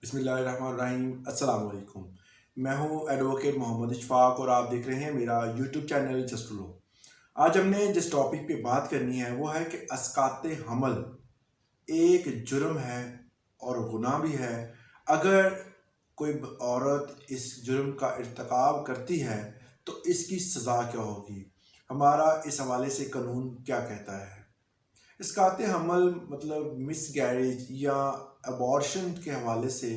बिस्मिल्लाहिर्रहमानिर्रहीम। अस्सलाम वालेकुम। मैं हूं एडवोकेट मोहम्मद इशफाक और आप देख रहे हैं मेरा यूट्यूब चैनल जस्ट लो। आज हमने जिस टॉपिक पे बात करनी है वो है कि अस्काते हमल एक जुर्म है और गुनाह भी है। अगर कोई औरत इस जुर्म का इर्तिकाब करती है तो इसकी सज़ा क्या होगी, हमारा इस हवाले से कानून क्या कहता है। इसकाते हमल मतलब मिस गैरेज या अबॉर्शन के हवाले से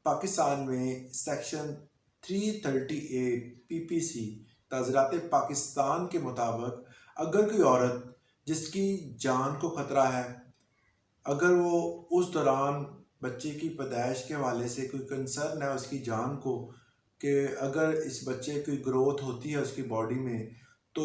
पाकिस्तान में सेक्शन 338 पीपीसी ताज़रात पाकिस्तान के मुताबिक अगर कोई औरत जिसकी जान को ख़तरा है, अगर वो उस दौरान बच्चे की पैदाइश के हवाले से कोई कंसर्न है उसकी जान को, कि अगर इस बच्चे की ग्रोथ होती है उसकी बॉडी में तो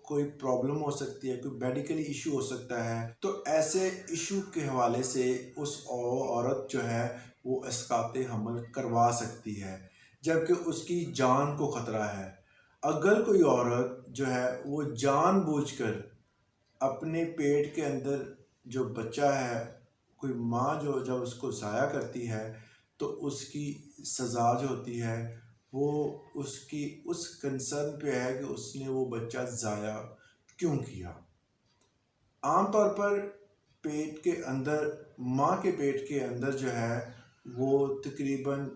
कोई प्रॉब्लम हो सकती है, कोई मेडिकली इशू हो सकता है, तो ऐसे इशू के हवाले से उस औरत जो है वो इसकाते हमल करवा सकती है जबकि उसकी जान को ख़तरा है। अगर कोई औरत जो है वो जानबूझकर अपने पेट के अंदर जो बच्चा है, कोई माँ जो जब उसको ज़ाया करती है तो उसकी सज़ा जो होती है वो उसकी उस कंसर्न पे है कि उसने वो बच्चा ज़ाया क्यों किया। आम तौर पर पेट के अंदर, माँ के पेट के अंदर जो है वो तकरीबन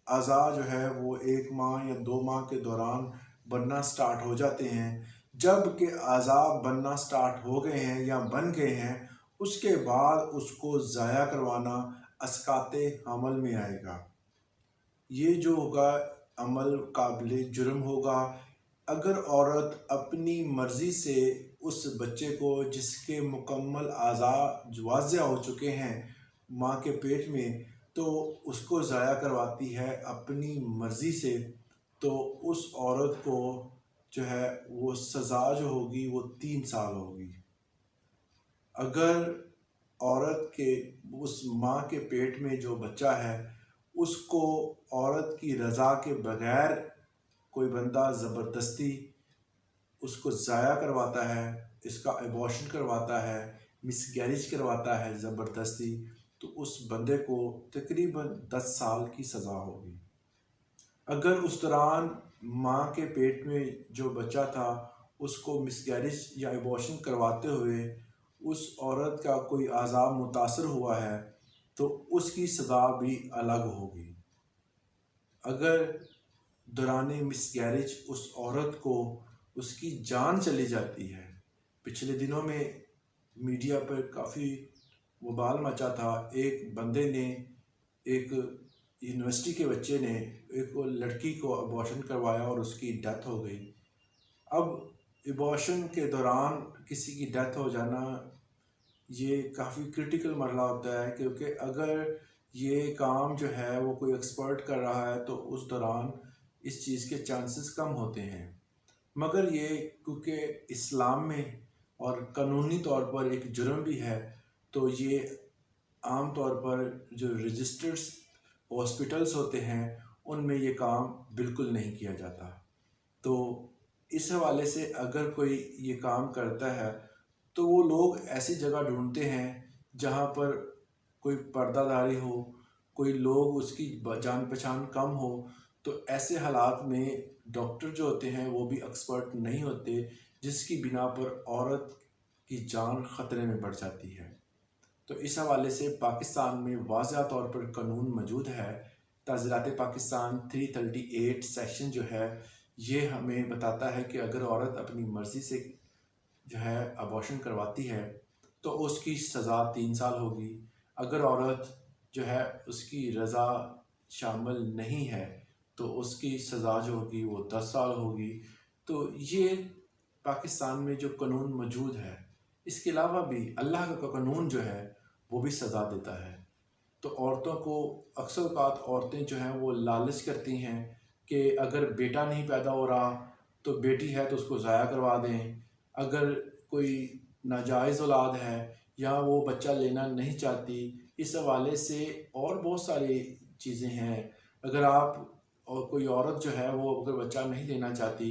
अज़ा जो है वो 1 माह या 2 माह के दौरान बनना स्टार्ट हो जाते हैं। जब कि अज़ा बनना स्टार्ट हो गए हैं या बन गए हैं उसके बाद उसको ज़ाया करवाना अस्काते हमल में आएगा। ये जो होगा अमल काबिल जुर्म होगा। अगर औरत अपनी मर्ज़ी से उस बच्चे को जिसके मुकम्मल अज़ा वाज़िया हो चुके हैं माँ के पेट में, तो उसको ज़ाया करवाती है अपनी मर्ज़ी से, तो उस औरत को जो है वो सज़ा जो होगी वो 3 साल होगी। अगर औरत के उस माँ के पेट में जो बच्चा है उसको औरत की रज़ा के बगैर कोई बंदा ज़बरदस्ती उसको ज़ाया करवाता है, इसका एबॉर्शन करवाता है, मिसगैरेज करवाता है ज़बरदस्ती, तो उस बंदे को तकरीबन 10 साल की सज़ा होगी। अगर उस दौरान माँ के पेट में जो बच्चा था उसको मिसगैरेज या एबॉर्शन करवाते हुए उस औरत का कोई अज़ा मुतासर हुआ है तो उसकी सज़ा भी अलग होगी। अगर दौरान मिसगैरेज उस औरत को उसकी जान चली जाती है, पिछले दिनों में मीडिया पर काफ़ी वबाल मचा था। एक बंदे ने, एक यूनिवर्सिटी के बच्चे ने एक लड़की को अबॉर्शन करवाया और उसकी डेथ हो गई। अब एबॉर्शन के दौरान किसी की डेथ हो जाना ये काफ़ी क्रिटिकल मरला होता है, क्योंकि अगर ये काम जो है वो कोई एक्सपर्ट कर रहा है तो उस दौरान इस चीज़ के चांसेस कम होते हैं। मगर ये क्योंकि इस्लाम में और कानूनी तौर पर एक जुर्म भी है, तो ये आम तौर पर जो रजिस्टर्ड हॉस्पिटल्स होते हैं उनमें ये काम बिल्कुल नहीं किया जाता। तो इस हवाले से अगर कोई ये काम करता है तो वो लोग ऐसी जगह ढूंढते हैं जहाँ पर कोई पर्दादारी हो, कोई लोग उसकी जान पहचान कम हो, तो ऐसे हालात में डॉक्टर जो होते हैं वो भी एक्सपर्ट नहीं होते, जिसकी बिना पर औरत की जान ख़तरे में बढ़ जाती है। तो इस हवाले से पाकिस्तान में वाज़ह तौर पर कानून मौजूद है। ताज़ीरात पाकिस्तान 338 सेक्शन जो है ये हमें बताता है कि अगर औरत अपनी मर्ज़ी से जो है अबॉर्शन करवाती है तो उसकी सज़ा 3 साल होगी। अगर औरत जो है उसकी रज़ा शामिल नहीं है तो उसकी सज़ा जो होगी वो 10 साल होगी। तो ये पाकिस्तान में जो कानून मौजूद है, इसके अलावा भी अल्लाह का कानून जो है वो भी सज़ा देता है। तो औरतों को अक्सर औक़ात औरतें जो हैं वो लालच करती हैं कि अगर बेटा नहीं पैदा हो रहा तो बेटी है तो उसको ज़ाया करवा दें। अगर कोई नाजायज़ औलाद है या वो बच्चा लेना नहीं चाहती, इस हवाले से और बहुत सारी चीज़ें हैं। अगर आप और कोई औरत जो है वो अगर बच्चा नहीं लेना चाहती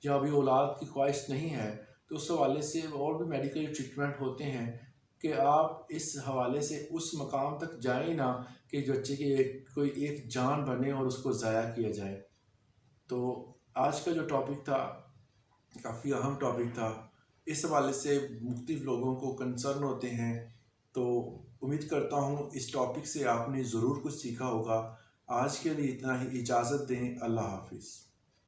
या अभी औलाद की ख्वाहिश नहीं है तो उस हवाले से और भी मेडिकल ट्रीटमेंट होते हैं कि आप इस हवाले से उस मकाम तक जाएं ना कि बच्चे की कोई एक जान बने और उसको ज़ाया किया जाए। तो आज का जो टॉपिक था काफ़ी अहम टॉपिक था। इस हवाले से मुख्तलिफ लोगों को कंसर्न होते हैं। तो उम्मीद करता हूँ इस टॉपिक से आपने ज़रूर कुछ सीखा होगा। आज के लिए इतना ही, इजाज़त दें। अल्लाह हाफ़िज़।